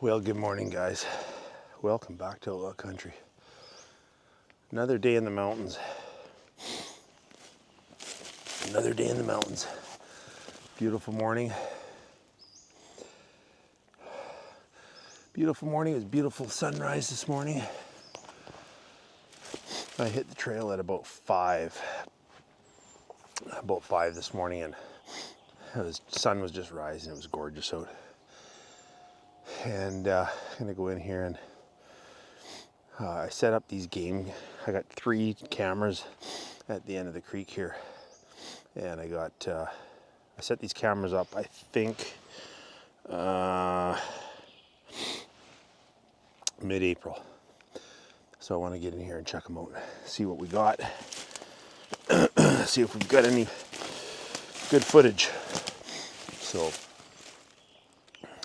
Well, good morning, guys. Welcome back to Outlaw Country. Another day in the mountains. Another day in the mountains. Beautiful morning. Beautiful morning. It was beautiful sunrise this morning. I hit the trail at about 5 this morning, and the sun was just rising. It was gorgeous out. And I'm gonna go in here and I set up these I got 3 cameras at the end of the creek here, and I set these cameras up, I think mid-April. So I want to get in here and check them out, see what we got, see if we've got any good footage. So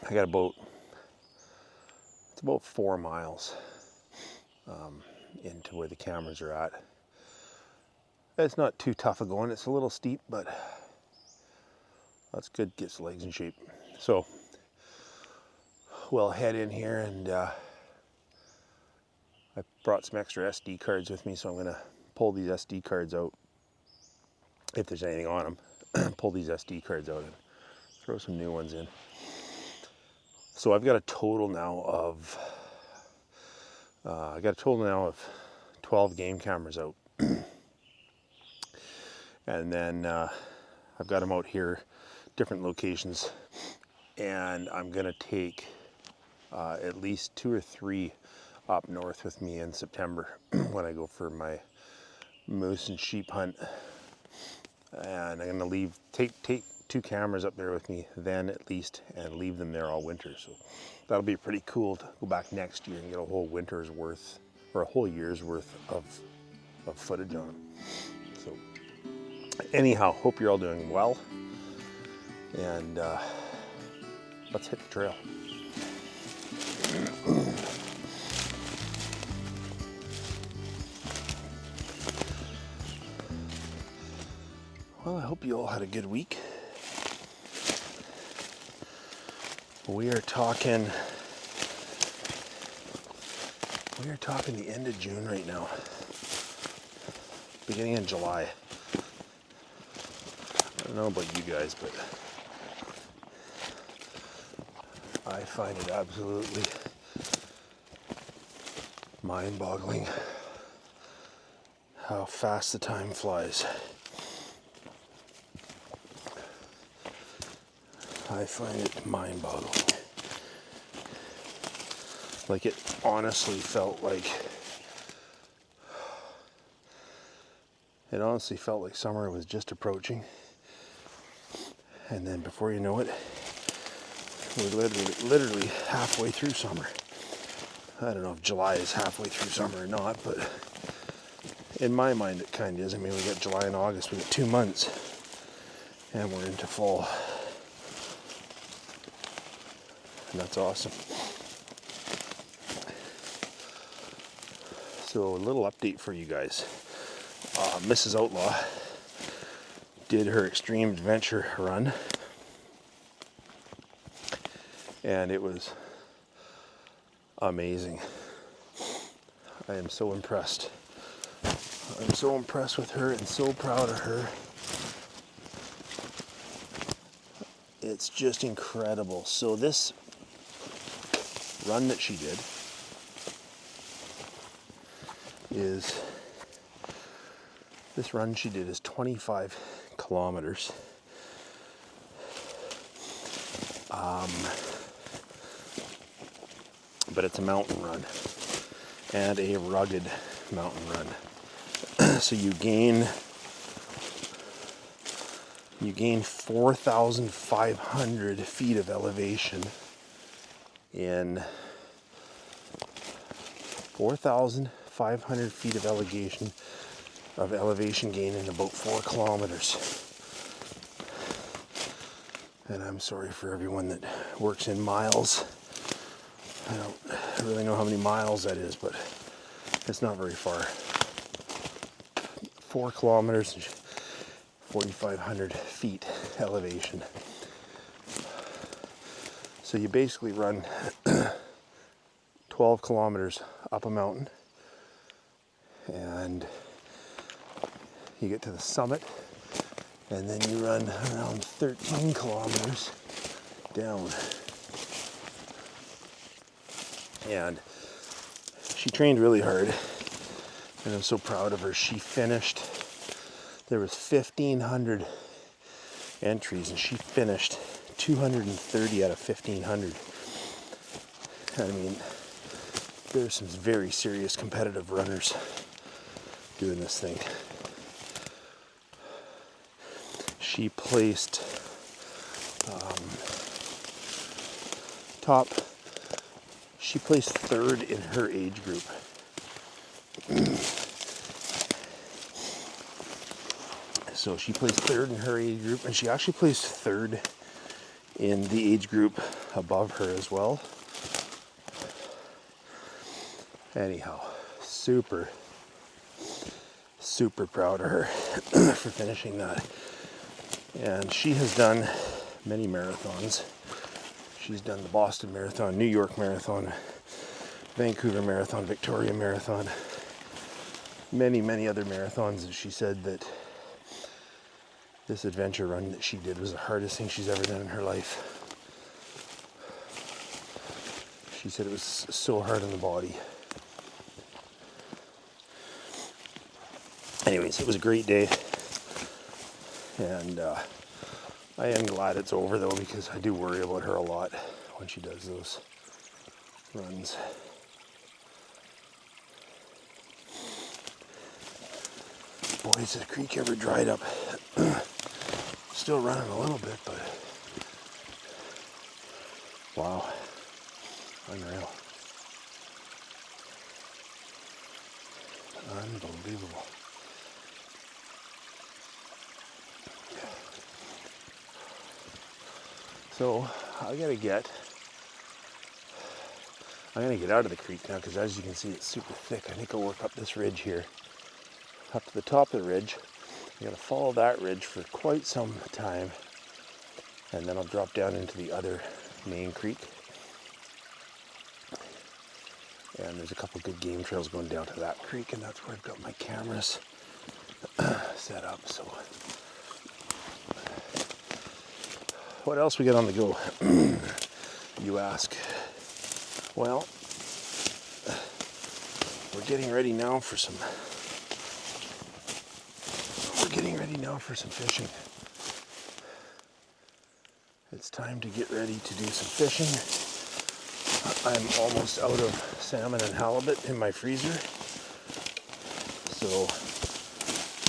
I got it's about 4 miles into where the cameras are at. It's not too tough of going. It's a little steep, but that's good. Gets the legs in shape. So we'll head in here, and I brought some extra SD cards with me, so I'm going to pull these SD cards out if there's anything on them. Pull these SD cards out and throw some new ones in. So I've got a total now of 12 game cameras out. And then I've got them out here, different locations, and I'm gonna take at least 2 or 3 up north with me in September when I go for my moose and sheep hunt. And I'm gonna take 2 cameras up there with me then at least, and leave them there all winter. So that'll be pretty cool to go back next year and get a whole winter's worth, or a whole year's worth of footage on them. So anyhow, hope you're all doing well, and let's hit the trail. Well, I hope you all had a good week. We are talking the end of June right now, beginning of July. I don't know about you guys, but I find it absolutely mind-boggling how fast the time flies. I find it mind-boggling. Like, it honestly felt like summer was just approaching, and then before you know it, we're literally halfway through summer. I don't know if July is halfway through summer or not, but in my mind it kind of is. I mean, we got July and August, we got 2 months, and we're into fall. And that's awesome. So a little update for you guys. Mrs. Outlaw did her extreme adventure run, and it was amazing. I am so impressed. I'm so impressed with her and so proud of her. It's just incredible. So this run that she did is 25 kilometers. But it's a mountain run, and a rugged mountain run. So you gain 4,500 feet of elevation in 4,500 feet of elevation gain in about 4 kilometers. And I'm sorry for everyone that works in miles. I don't really know how many miles that is, but it's not very far. 4 kilometers, 4,500 feet elevation. So you basically run 12 kilometers up a mountain, and you get to the summit, and then you run around 13 kilometers down. And she trained really hard, and I'm so proud of her. She finished, there was 1,500 entries, and she finished 230 out of 1,500. I mean, there's some very serious competitive runners doing this thing. She placed she placed third in her age group. So she placed third in her age group, and she actually placed third in the age group above her as well. Anyhow, super proud of her for finishing that. And she has done many marathons. She's done the Boston Marathon, New York Marathon, Vancouver Marathon, Victoria Marathon, many other marathons. And she said that this adventure run that she did was the hardest thing she's ever done in her life. She said it was so hard on the body. Anyways, it was a great day, and I am glad it's over though, because I do worry about her a lot when she does those runs. Boy, has the creek ever dried up. Still running a little bit, but wow, unreal. Unbelievable. So I'm gonna get out of the creek now, because as you can see, it's super thick. I think I'll work up this ridge here, up to the top of the ridge. I'm gonna follow that ridge for quite some time, and then I'll drop down into the other main creek. And there's a couple good game trails going down to that creek, and that's where I've got my cameras set up. So what else we got on the go, you ask? Well, we're getting ready now for some fishing. It's time to get ready to do some fishing. I'm almost out of salmon and halibut in my freezer, so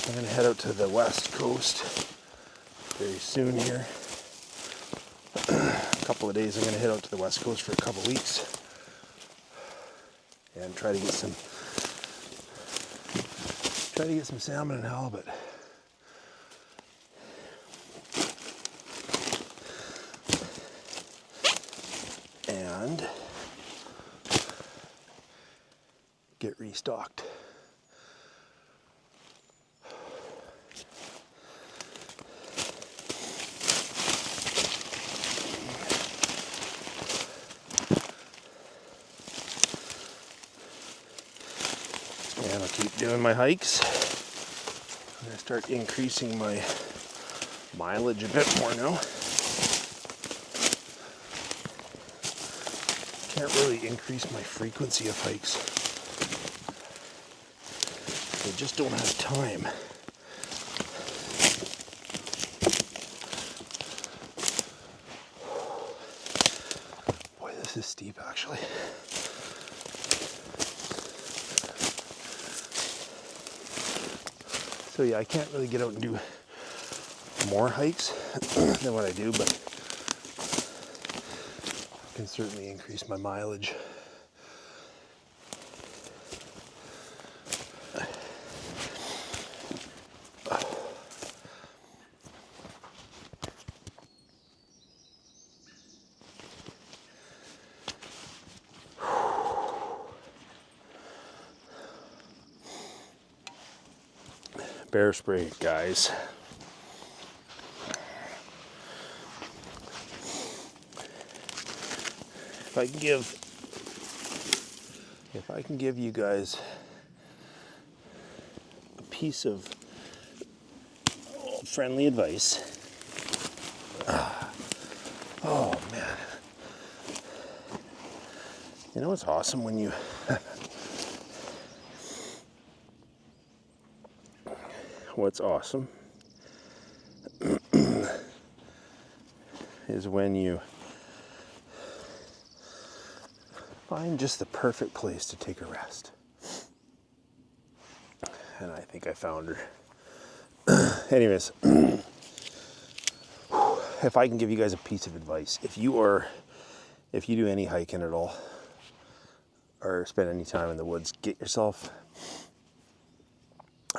I'm going to head out to the west coast very soon here. A couple of days I'm going to head out to the west coast for a couple weeks and try to get some salmon and halibut. And get restocked. And I'll keep doing my hikes. I'm going to start increasing my mileage a bit more now. Can't really increase my frequency of hikes. I just don't have time. Boy, this is steep actually. So yeah, I can't really get out and do more hikes than what I do, but I can certainly increase my mileage. Bear spray, guys. If I can give I can give you guys a piece of friendly advice. Oh man. You know what's awesome when you what's awesome is when you find just the perfect place to take a rest. And I think I found her. Anyways, if I can give you guys a piece of advice, if you do any hiking at all or spend any time in the woods, get yourself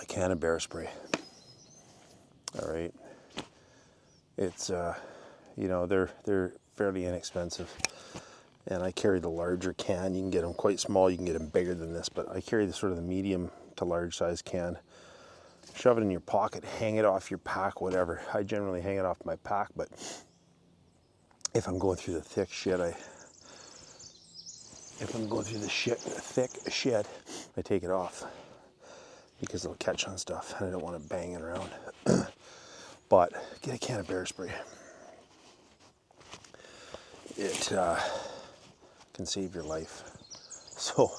a can of bear spray. All right. It's you know, they're fairly inexpensive. And I carry the larger can. You can get them quite small, you can get them bigger than this, but I carry the sort of the medium to large size can. Shove it in your pocket, hang it off your pack, whatever. I generally hang it off my pack, but if I'm going through the thick shit, I take it off because it'll catch on stuff and I don't want it banging around. But get a can of bear spray. It can save your life. So,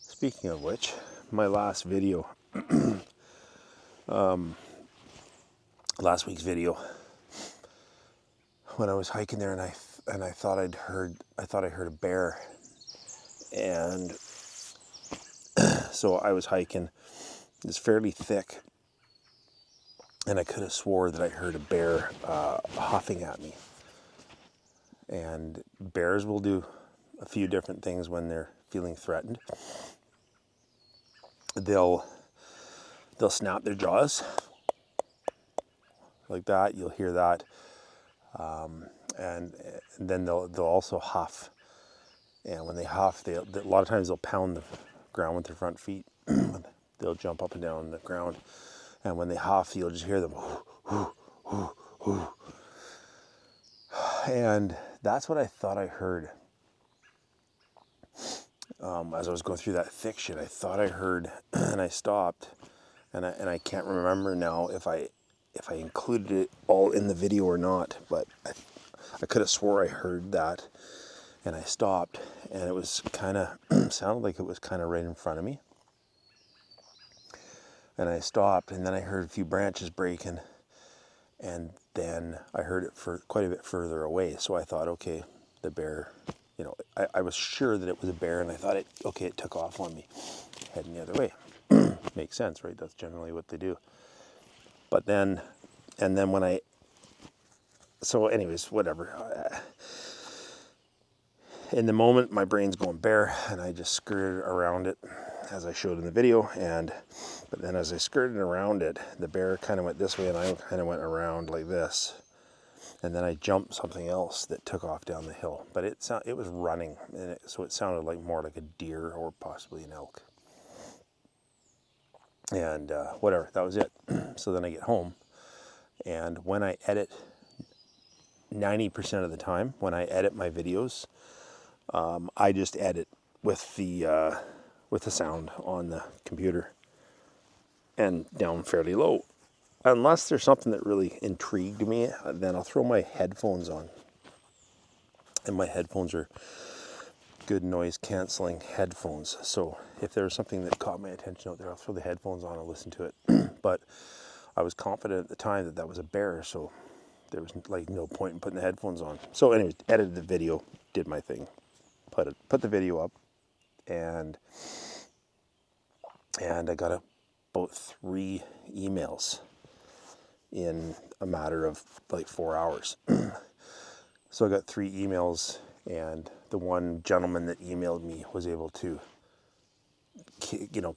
speaking of which, my last video, last week's video, when I was hiking there and I thought I heard a bear, and so I was hiking. It's fairly thick, and I could have swore that I heard a bear huffing at me. And bears will do a few different things when they're feeling threatened. They'll snap their jaws like that. You'll hear that, and then they'll also huff. And when they huff, a lot of times they'll pound the ground with their front feet. They'll jump up and down the ground, and when they huff, you'll just hear them. And that's what I thought I heard. As I was going through that thick shit, I thought I heard, and I stopped, and I can't remember now if I included it all in the video or not, but I could have swore I heard that, and I stopped, and it was kind of sounded like it was kind of right in front of me, and I stopped, and then I heard a few branches breaking, and then I heard it for quite a bit further away. So I thought, okay, the bear, you know, I was sure that it was a bear, and I thought it took off on me, heading the other way. Makes sense, right? That's generally what they do. But then, and then when so anyways, whatever. In the moment, my brain's going bear, and I just skirted around it, as I showed in the video. But then as I skirted around it, the bear kind of went this way, and I kind of went around like this. And then I jumped something else that took off down the hill. But it was running, and so it sounded like more like a deer or possibly an elk. And whatever, that was it. So then I get home, and when I edit, 90% of the time, when I edit my videos, I just edit with the sound on the computer and down fairly low. Unless there's something that really intrigued me, then I'll throw my headphones on. And my headphones are good noise canceling headphones. So if there's something that caught my attention out there, I'll throw the headphones on and listen to it. But I was confident at the time that was a bear, so there was like no point in putting the headphones on. So anyways, edited the video, did my thing, put the video up, and I got about 3 emails in a matter of like 4 hours. So I got 3 emails, and the one gentleman that emailed me was able to,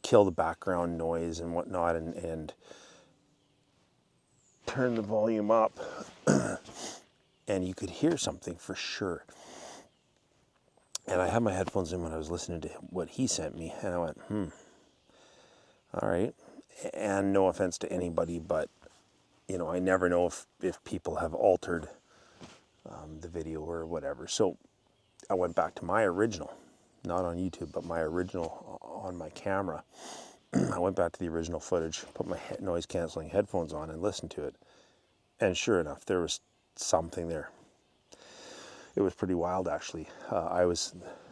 kill the background noise and whatnot, and turn the volume up, and you could hear something for sure. And I had my headphones in when I was listening to what he sent me, and I went, all right. And no offense to anybody, but I never know if people have altered the video or whatever. So I went back to my original, not on YouTube, but my original on my camera. I went back to the original footage, put my noise canceling headphones on and listened to it. And sure enough, there was something there. It was pretty wild, actually.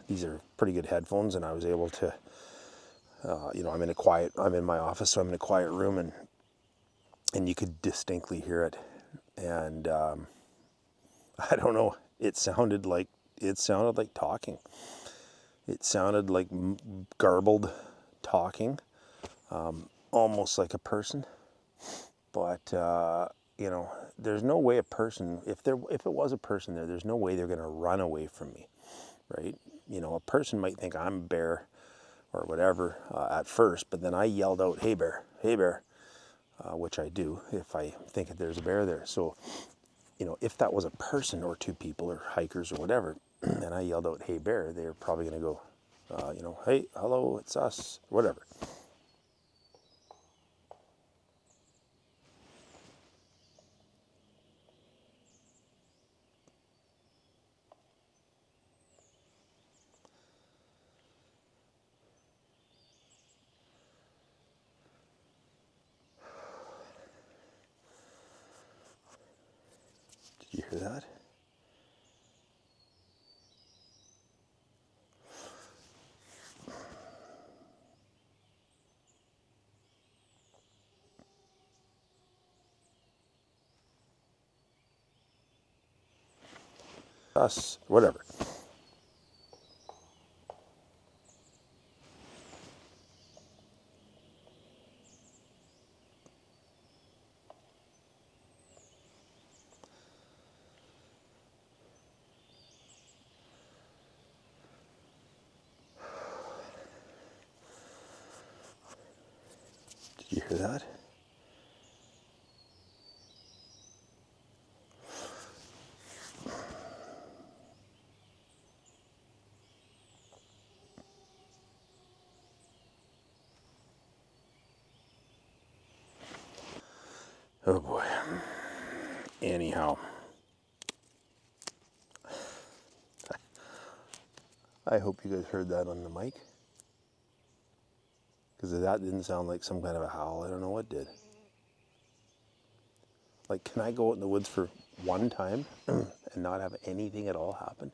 These are pretty good headphones, and I was able to, I'm in my office, so I'm in a quiet room, and you could distinctly hear it. And I don't know, it sounded like talking. It sounded like garbled talking, almost like a person. But there's no way a person, if it was a person there, there's no way they're going to run away from me, right? A person might think I'm a bear or whatever at first, but then I yelled out, "Hey bear, hey bear," which I do if I think that there's a bear there. So, if that was a person or two people or hikers or whatever, and I yelled out, "Hey bear," they're probably going to go, "Hey, hello, it's us," whatever. Did you hear that? Us, whatever. Did you hear that? Oh boy. Anyhow, I hope you guys heard that on the mic, because that didn't sound like some kind of a howl. I don't know what did. Like, can I go out in the woods for one time and not have anything at all happen?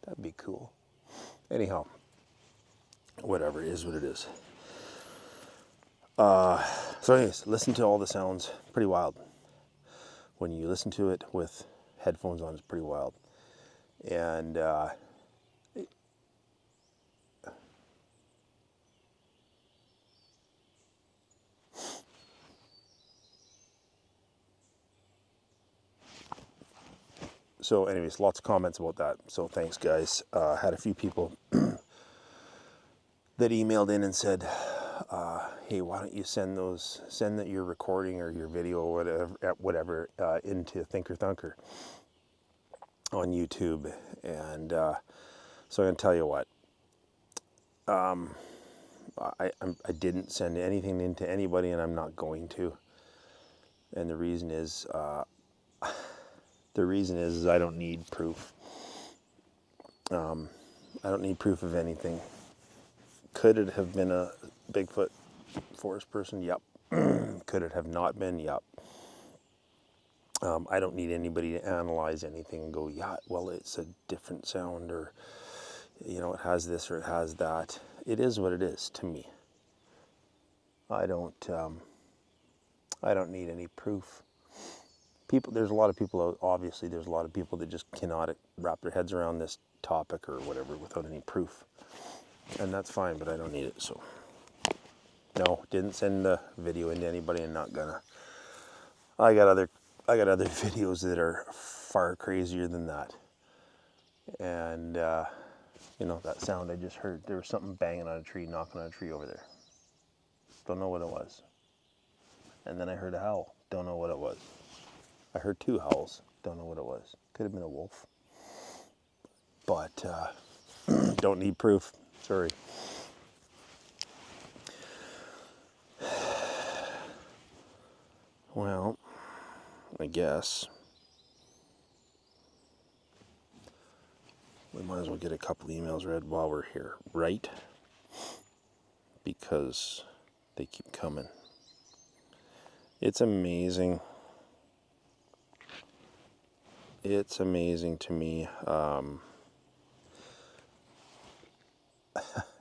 That'd be cool. Anyhow, whatever, it is what it is. So anyways, listen to all the sounds. Pretty wild. When you listen to it with headphones on, it's pretty wild. And so anyways, lots of comments about that. So thanks, guys. Had a few people that emailed in and said, hey, why don't you send your recording or your video or whatever into Thinker Thunker on YouTube. And so I'm going to tell you what, I didn't send anything into anybody, and I'm not going to. And the reason is I don't need proof. I don't need proof of anything. Could it have been a Bigfoot forest person? Yep. Could it have not been? Yep. I don't need anybody to analyze anything and go, yeah, well, it's a different sound, or, it has this or it has that. It is what it is to me. I don't need any proof. There's a lot of people, obviously, there's a lot of people that just cannot wrap their heads around this topic or whatever without any proof. And that's fine, but I don't need it, so. No, didn't send the video into anybody, and not gonna. I got other videos that are far crazier than that. And that sound I just heard, there was something banging on a tree, knocking on a tree over there. Don't know what it was. And then I heard a howl. Don't know what it was. I heard two howls. Don't know what it was. Could have been a wolf. But don't need proof. Sorry. Well, I guess we might as well get a couple emails read while we're here, right? Because they keep coming. It's amazing. It's amazing to me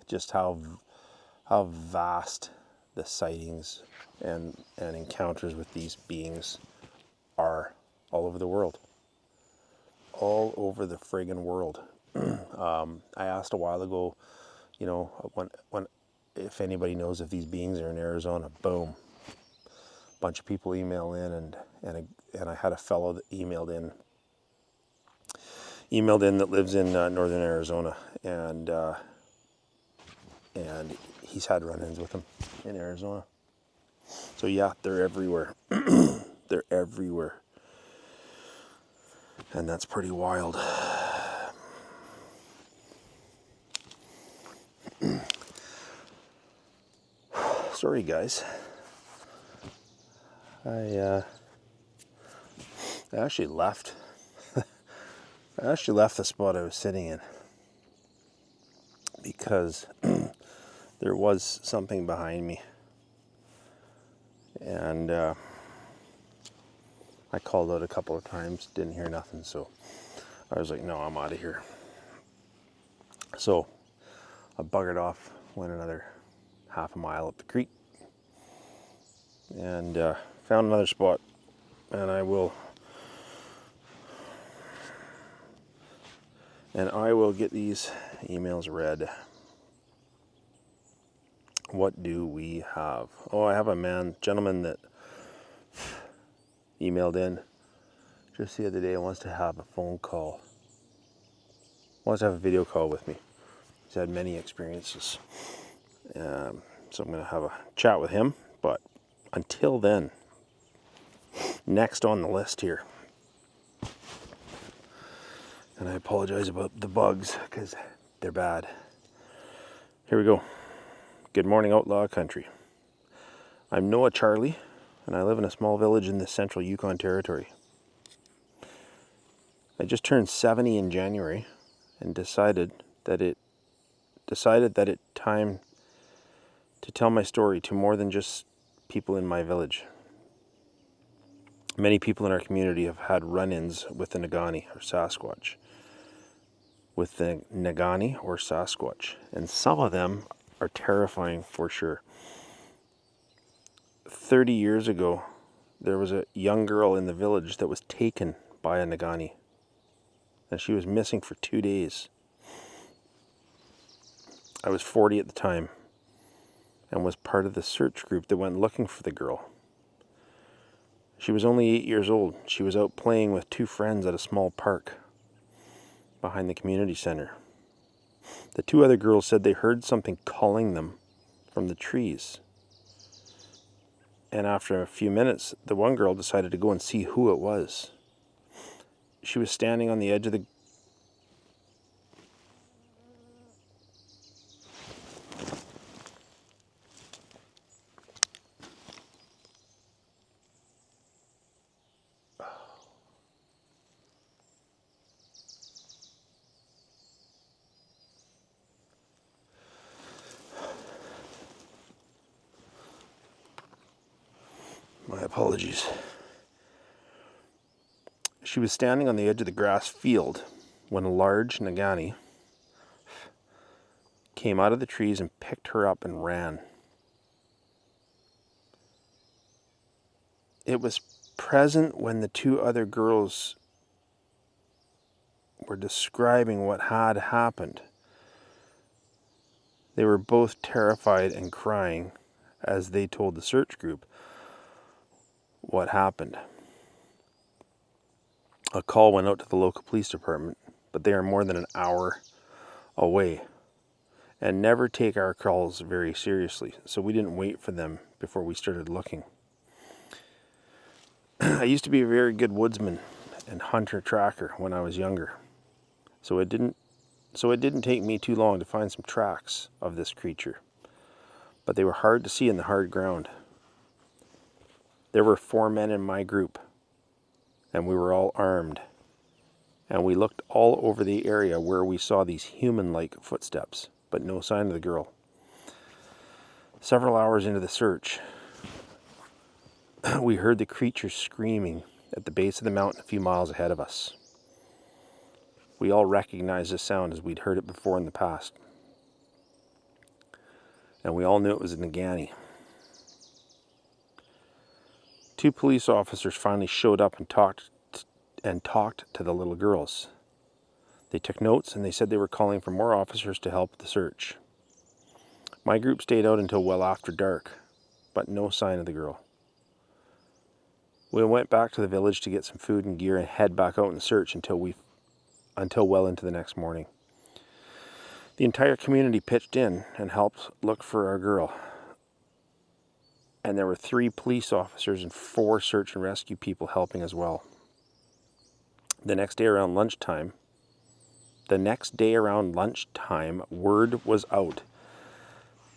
just how vast the sightings and encounters with these beings are all over the world. All over the friggin' world. I asked a while ago, you know, when if anybody knows if these beings are in Arizona. Boom. A bunch of people email in, and I had a fellow that emailed in that lives in northern Arizona, and he's had run-ins with them in Arizona. So yeah, they're everywhere. They're everywhere. And that's pretty wild. Sorry guys. I actually left. I actually left the spot I was sitting in because there was something behind me. And I called out a couple of times, didn't hear nothing, so I was like, no, I'm out of here. So I buggered off, went another half a mile up the creek, and found another spot, and I will get these emails read. What do we have? Oh, I have a gentleman that emailed in just the other day and wants to have a phone call. Wants to have a video call with me. He's had many experiences. So I'm going to have a chat with him. But until then, next on the list here. And I apologize about the bugs because they're bad. Here we go. Good morning, Outlaw Country. I'm Noah Charlie, and I live in a small village in the central Yukon Territory. I just turned 70 in January and decided that it time to tell my story to more than just people in my village. Many people in our community have had run-ins with the Nagani or Sasquatch. And some of them are terrifying for sure. 30 years ago, there was a young girl in the village that was taken by a Nagani. And she was missing for 2 days. I was 40 at the time and was part of the search group that went looking for the girl. She was only 8 years old. She was out playing with 2 friends at a small park behind the community center. The 2 other girls said they heard something calling them from the trees. And after a few minutes, the one girl decided to go and see who it was. She was standing on the edge of the My apologies. She was standing on the edge of the grass field when a large Nagani came out of the trees and picked her up and ran. It was present when the 2 other girls were describing what had happened. They were both terrified and crying as they told the search group what happened. A call went out to the local police department, but they are more than an hour away and never take our calls very seriously, so we didn't wait for them before we started looking. I used to be a very good woodsman and hunter-tracker when I was younger, so it didn't take me too long to find some tracks of this creature, but they were hard to see in the hard ground. There were 4 men in my group, and we were all armed And we looked all over the area where we saw these human-like footsteps, but no sign of the girl. Several hours into the search, we heard the creature screaming at the base of the mountain a few miles ahead of us. We all recognized this sound as we'd heard it before in the past. And we all knew it was a Nagani. 2 police officers finally showed up and talked to the little girls. They took notes and they said they were calling for more officers to help with the search. My group stayed out until well after dark, but no sign of the girl. We went back to the village to get some food and gear and head back out and search until well into the next morning. The entire community pitched in and helped look for our girl. And there were 3 police officers and 4 search and rescue people helping as well. The next day around lunchtime, word was out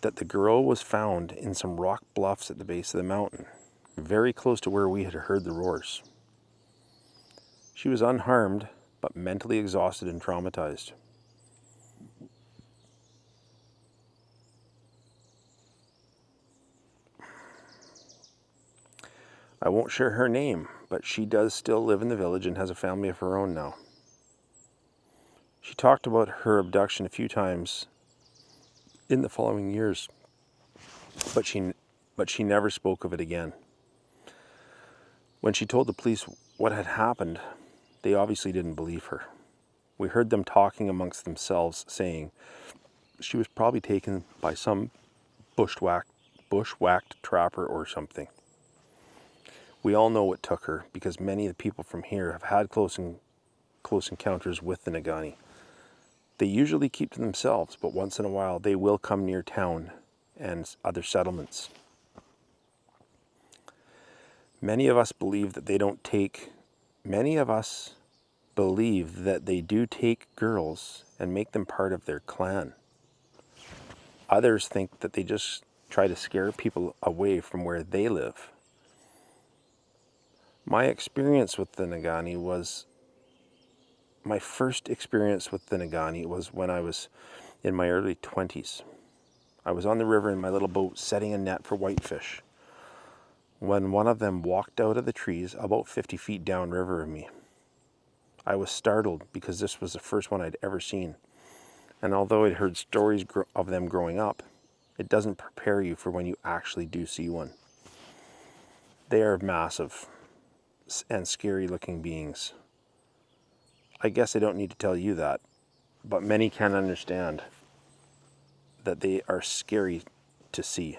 that the girl was found in some rock bluffs at the base of the mountain, very close to where we had heard the roars. She was unharmed, but mentally exhausted and traumatized. I won't share her name, but she does still live in the village and has a family of her own now. She talked about her abduction a few times in the following years, but she never spoke of it again. When she told the police what had happened, they obviously didn't believe her. We heard them talking amongst themselves, saying she was probably taken by some bushwhacked trapper or something. We all know what took her because many of the people from here have had close encounters with the Nagani. They usually keep to themselves, but once in a while they will come near town and other settlements. Many of us believe that they do take girls and make them part of their clan. Others think that they just try to scare people away from where they live. My first experience with the Nagani was when I was in my early 20s. I was on the river in my little boat setting a net for whitefish when one of them walked out of the trees about 50 feet downriver of me. I was startled because this was the first one I'd ever seen. And although I'd heard stories of them growing up, it doesn't prepare you for when you actually do see one. They are massive and scary looking beings. I guess I don't need to tell you that, but many can understand that they are scary to see.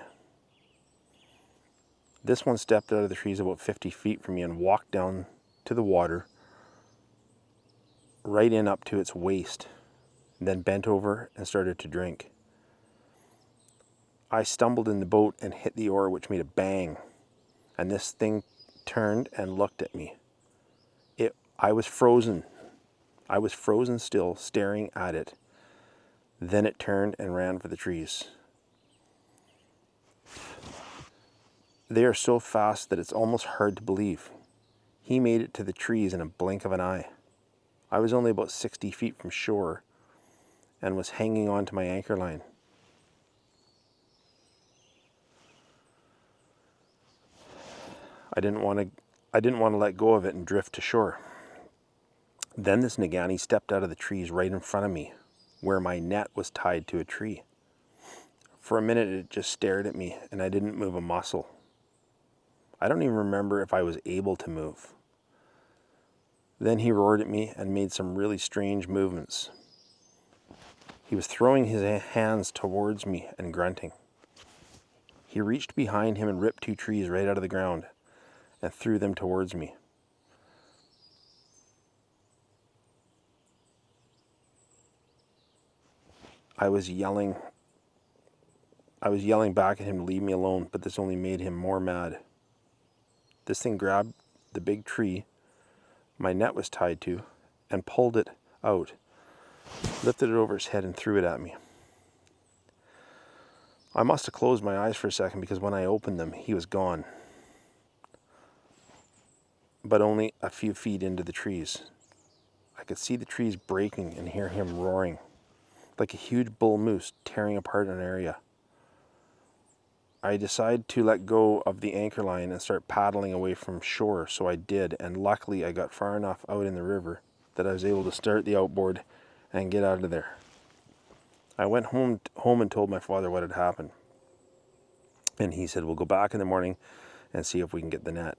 This one stepped out of the trees about 50 feet from me and walked down to the water, right in up to its waist, then bent over and started to drink. I stumbled in the boat and hit the oar, which made a bang, and this thing turned and looked at me. I was frozen. I was frozen still, staring at it. Then it turned and ran for the trees. They are so fast that it's almost hard to believe. He made it to the trees in a blink of an eye. I was only about 60 feet from shore and was hanging on to my anchor line. I didn't want to let go of it and drift to shore. Then this Nagani stepped out of the trees right in front of me, where my net was tied to a tree. For a minute it just stared at me and I didn't move a muscle. I don't even remember if I was able to move. Then he roared at me and made some really strange movements. He was throwing his hands towards me and grunting. He reached behind him and ripped 2 trees right out of the ground and threw them towards me. I was yelling back at him to leave me alone, but this only made him more mad. This thing grabbed the big tree my net was tied to and pulled it out, lifted it over his head and threw it at me. I must have closed my eyes for a second because when I opened them, he was gone, but only a few feet into the trees. I could see the trees breaking and hear him roaring, like a huge bull moose tearing apart an area. I decided to let go of the anchor line and start paddling away from shore, so I did, and luckily I got far enough out in the river that I was able to start the outboard and get out of there. I went home and told my father what had happened. And he said, we'll go back in the morning and see if we can get the net.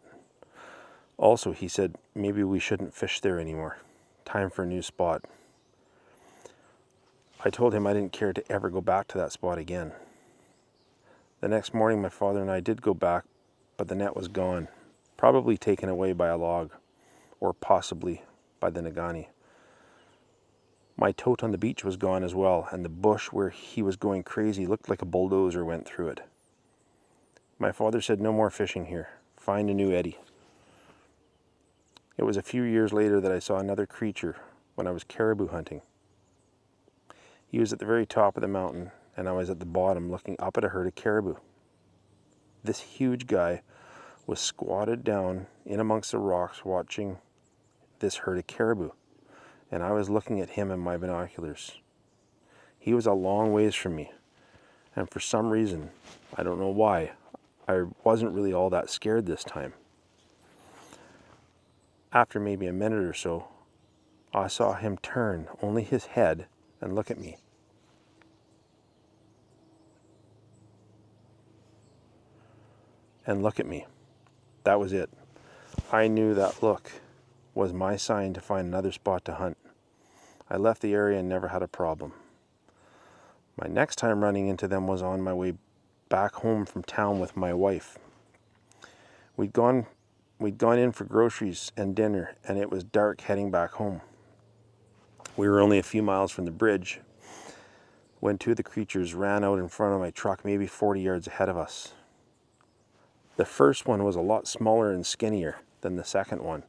Also, he said, maybe we shouldn't fish there anymore. Time for a new spot. I told him I didn't care to ever go back to that spot again. The next morning, my father and I did go back, but the net was gone, probably taken away by a log, or possibly by the Nagani. My tote on the beach was gone as well, and the bush where he was going crazy looked like a bulldozer went through it. My father said no more fishing here. Find a new eddy. It was a few years later that I saw another creature when I was caribou hunting. He was at the very top of the mountain, and I was at the bottom looking up at a herd of caribou. This huge guy was squatted down in amongst the rocks watching this herd of caribou, and I was looking at him in my binoculars. He was a long ways from me, and for some reason, I don't know why, I wasn't really all that scared this time. After maybe a minute or so, I saw him turn only his head and look at me. That was it. I knew that look was my sign to find another spot to hunt. I left the area and never had a problem. My next time running into them was on my way back home from town with my wife. We'd gone in for groceries and dinner, and it was dark heading back home. We were only a few miles from the bridge when two of the creatures ran out in front of my truck, maybe 40 yards ahead of us. The first one was a lot smaller and skinnier than the second one,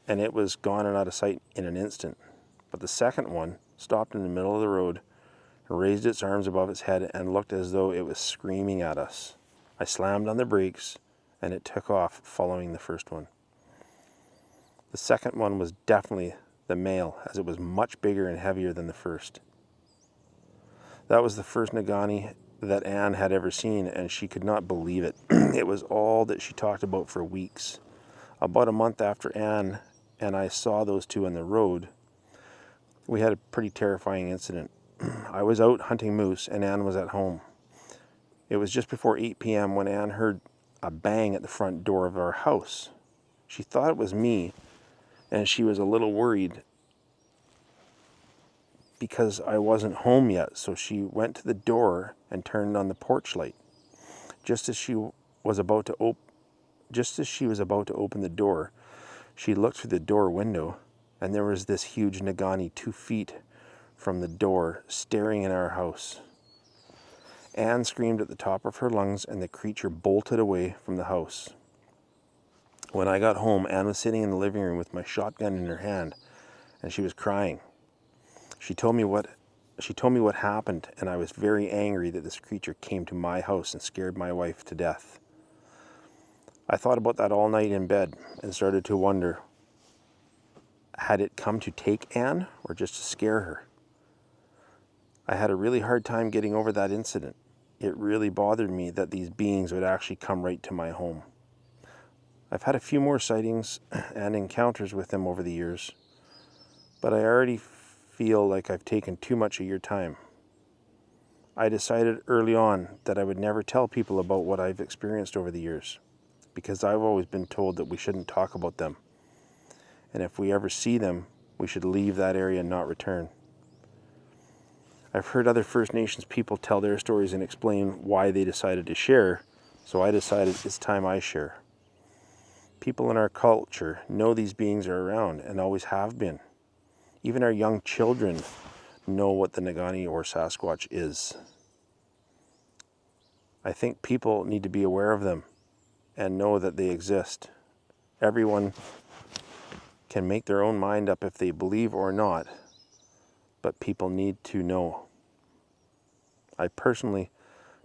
and it was gone and out of sight in an instant. But the second one stopped in the middle of the road, raised its arms above its head, and looked as though it was screaming at us. I slammed on the brakes, and it took off following the first one. The second one was definitely the male, as it was much bigger and heavier than the first. That was the first Nagani that Anne had ever seen, and she could not believe it. It was all that she talked about for weeks. About a month after Anne and I saw those two on the road, we had a pretty terrifying incident. I was out hunting moose, and Anne was at home. It was just before 8 p.m. when Anne heard a bang at the front door of our house. She thought it was me, and she was a little worried because I wasn't home yet, so she went to the door and turned on the porch light. Just as she was about to open the door, she looked through the door window, and there was this huge Nagani 2 feet from the door, staring in our house. Anne screamed at the top of her lungs, and the creature bolted away from the house. When I got home, Anne was sitting in the living room with my shotgun in her hand, and she was crying. She told me what happened, and I was very angry that this creature came to my house and scared my wife to death. I thought about that all night in bed and started to wonder, had it come to take Anne or just to scare her? I had a really hard time getting over that incident. It really bothered me that these beings would actually come right to my home. I've had a few more sightings and encounters with them over the years, but I already feel like I've taken too much of your time. I decided early on that I would never tell people about what I've experienced over the years, because I've always been told that we shouldn't talk about them, and if we ever see them, we should leave that area and not return. I've heard other First Nations people tell their stories and explain why they decided to share, so I decided it's time I share. People in our culture know these beings are around and always have been. Even our young children know what the Nagani or Sasquatch is. I think people need to be aware of them and know that they exist. Everyone can make their own mind up if they believe or not, but people need to know. I personally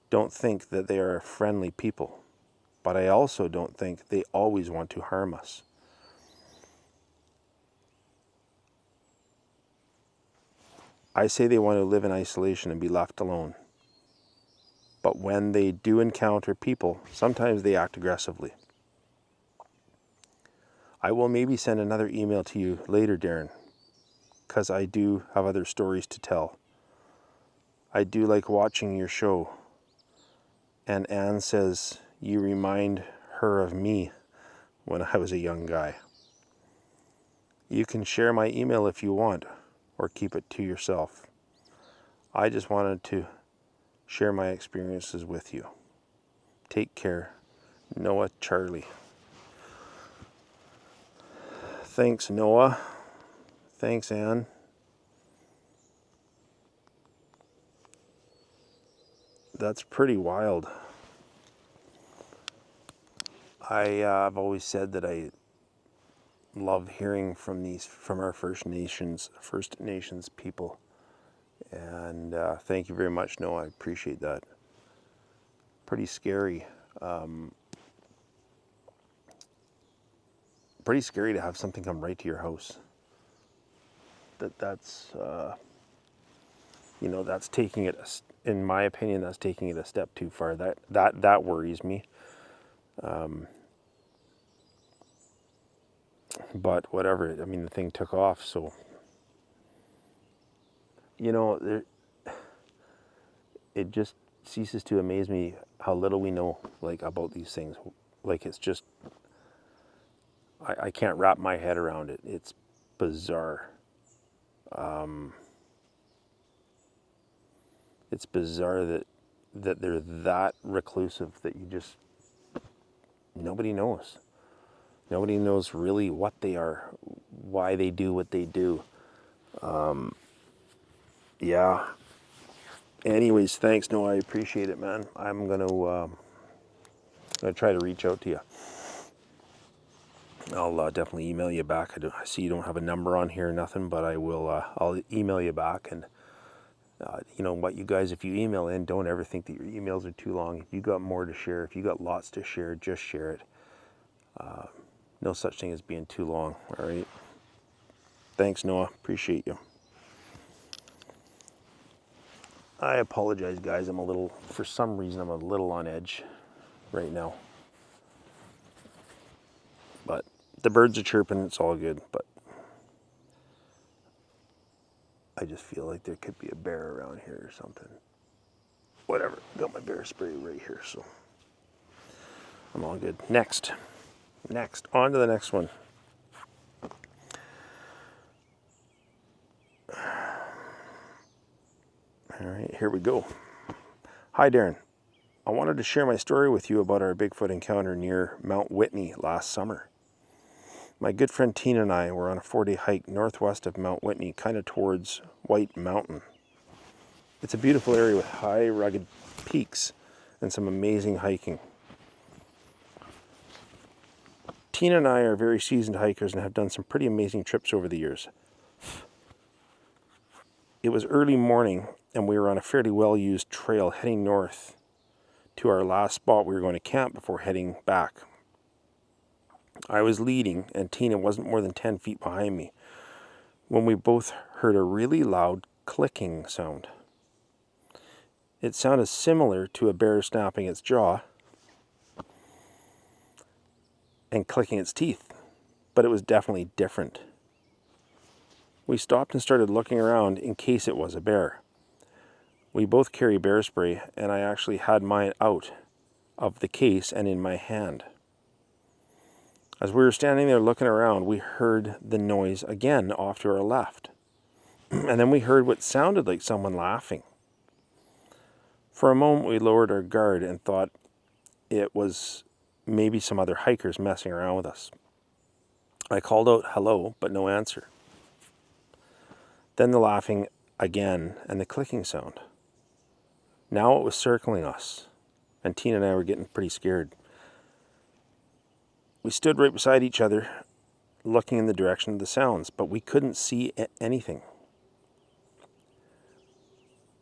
don't think that they are friendly people, but I also don't think they always want to harm us. I say they want to live in isolation and be left alone. But when they do encounter people, sometimes they act aggressively. I will maybe send another email to you later, Darren, because I do have other stories to tell. I do like watching your show. And Anne says you remind her of me when I was a young guy. You can share my email if you want, or keep it to yourself. I just wanted to share my experiences with you. Take care. Noah Charlie. Thanks, Noah. Thanks, Anne. That's pretty wild. I've always said that I love hearing from our First Nations people. And thank you very much, Noah. I appreciate that. Pretty scary. Pretty scary to have something come right to your house. That's that's taking it, in my opinion, that's taking it a step too far. That worries me. But whatever. I mean, the thing took off, so it just ceases to amaze me how little we know, like, about these things. Like, it's just, I can't wrap my head around it. It's bizarre. It's bizarre that they're that reclusive that nobody knows. Nobody knows really what they are, why they do what they do. Yeah. Anyways, thanks, Noah. I appreciate it, man. I'm gonna try to reach out to you. I'll definitely email you back. I see you don't have a number on here or nothing, but I will. I'll email you back. And you know what, you guys, if you email in, don't ever think that your emails are too long. If you got more to share, if you got lots to share, just share it. No such thing as being too long. All right. Thanks, Noah. Appreciate you. I apologize, guys. For some reason, I'm a little on edge right now. But the birds are chirping. It's all good. But I just feel like there could be a bear around here or something. Whatever. Got my bear spray right here, so I'm all good. Next. On to the next one. All right, here we go. Hi, Darren. I wanted to share my story with you about our Bigfoot encounter near Mount Whitney last summer. My good friend Tina and I were on a 4-day hike northwest of Mount Whitney, kind of towards White Mountain. It's a beautiful area with high, rugged peaks and some amazing hiking. Tina and I are very seasoned hikers and have done some pretty amazing trips over the years. It was early morning and we were on a fairly well-used trail heading north to our last spot we were going to camp before heading back. I was leading and Tina wasn't more than 10 feet behind me when we both heard a really loud clicking sound. It sounded similar to a bear snapping its jaw and clicking its teeth, but it was definitely different. We stopped and started looking around in case it was a bear. We both carry bear spray, and I actually had mine out of the case and in my hand. As we were standing there looking around, we heard the noise again off to our left. And then we heard what sounded like someone laughing. For a moment, we lowered our guard and thought it was maybe some other hikers messing around with us. I called out hello, but no answer. Then the laughing again and the clicking sound. Now it was circling us, and Tina and I were getting pretty scared. We stood right beside each other, looking in the direction of the sounds, but we couldn't see anything.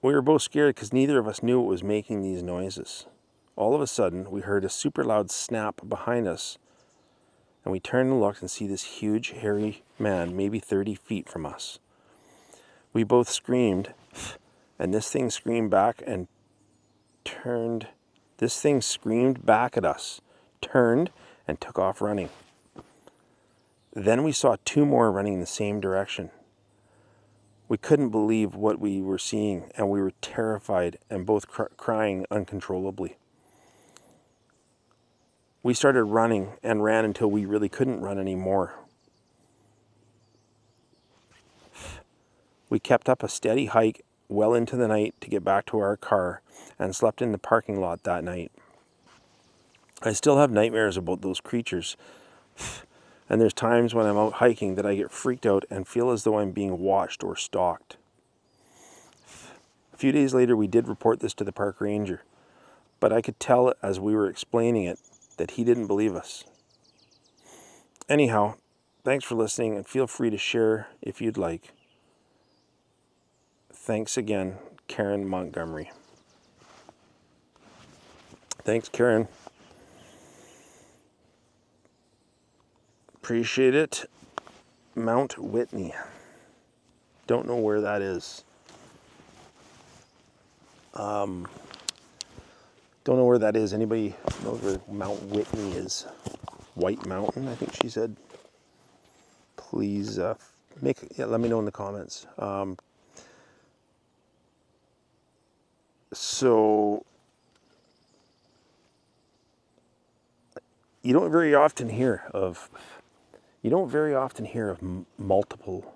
We were both scared because neither of us knew what was making these noises. All of a sudden, we heard a super loud snap behind us, and we turned and looked and see this huge, hairy man, maybe 30 feet from us. We both screamed, and this thing screamed back and turned. This thing screamed back at us, turned, and took off running. Then we saw two more running in the same direction. We couldn't believe what we were seeing, and we were terrified and both crying uncontrollably. We started running and ran until we really couldn't run anymore. We kept up a steady hike well into the night to get back to our car and slept in the parking lot that night. I still have nightmares about those creatures, and there's times when I'm out hiking that I get freaked out and feel as though I'm being watched or stalked. A few days later, we did report this to the park ranger, but I could tell as we were explaining it that he didn't believe us. Anyhow, thanks for listening, and feel free to share if you'd like. Thanks again, Karen Montgomery. Thanks, Karen. Appreciate it. Mount Whitney. Don't know where that is. Don't know where that is. Anybody knows where Mount Whitney is? White Mountain, I think she said. Please let me know in the comments. So you don't very often hear of multiple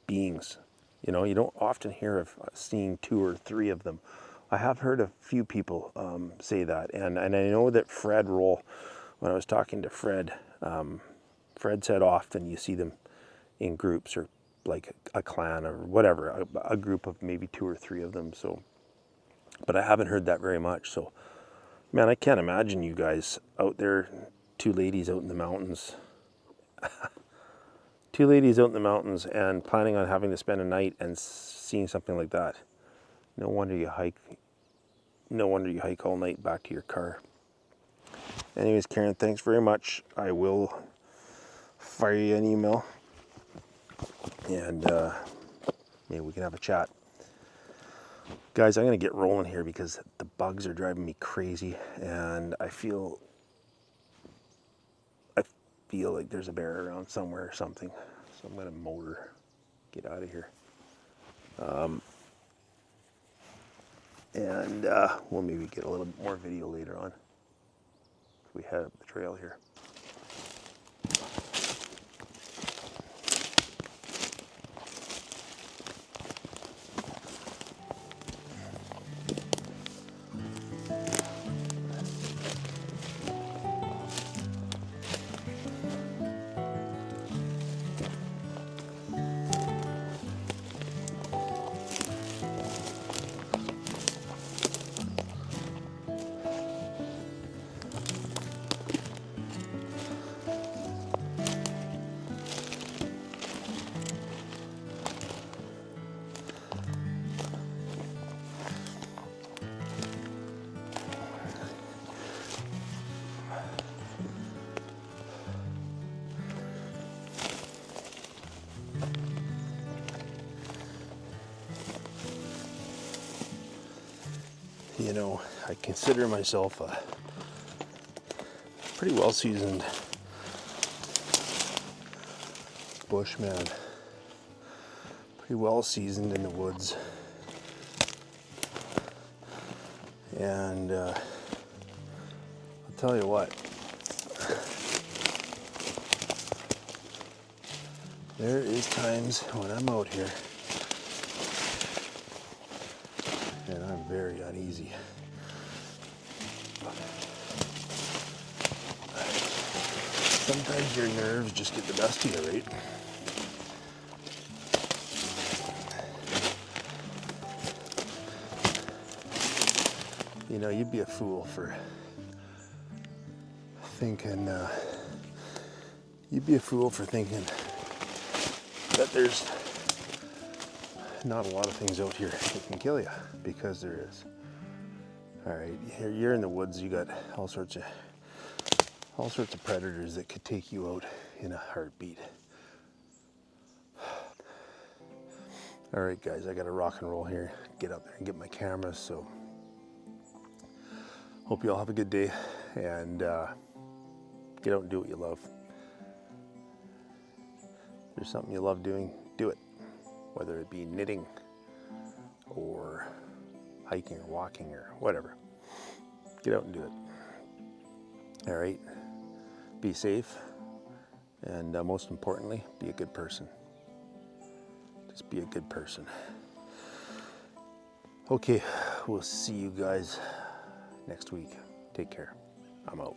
beings. You know, you don't often hear of seeing 2 or 3 of them. I have heard a few people say that, and I know that Fred Roll, when I was talking to Fred, Fred said often you see them in groups, or like a clan or whatever, a group of maybe 2 or 3 of them. So, but I haven't heard that very much. So, man, I can't imagine you guys out there, 2 ladies out in the mountains. 2 ladies out in the mountains and planning on having to spend a night and seeing something like that. No wonder you hike all night back to your car. Anyways, Karen, thanks very much. I will fire you an email, and maybe we can have a chat. Guys, I'm going to get rolling here because the bugs are driving me crazy, and I feel like there's a bear around somewhere or something. So I'm going to motor, get out of here. And we'll maybe get a little bit more video later on. We head up the trail here. You know, I consider myself a pretty well-seasoned bushman. Pretty well-seasoned in the woods. And I'll tell you what, there is times when I'm out here and I'm very uneasy. Sometimes your nerves just get the best of you, right? You know, you'd be a fool for thinking, that there's not a lot of things out here that can kill you, because there is. All right, you're in the woods. You got all sorts of predators that could take you out in a heartbeat. All right, guys, I got to rock and roll here. Get out there and get my camera. So hope you all have a good day, and get out and do what you love. If there's something you love doing, do it. Whether it be knitting or hiking or walking or whatever. Get out and do it. All right. Be safe. And most importantly, be a good person. Just be a good person. Okay, we'll see you guys next week. Take care. I'm out.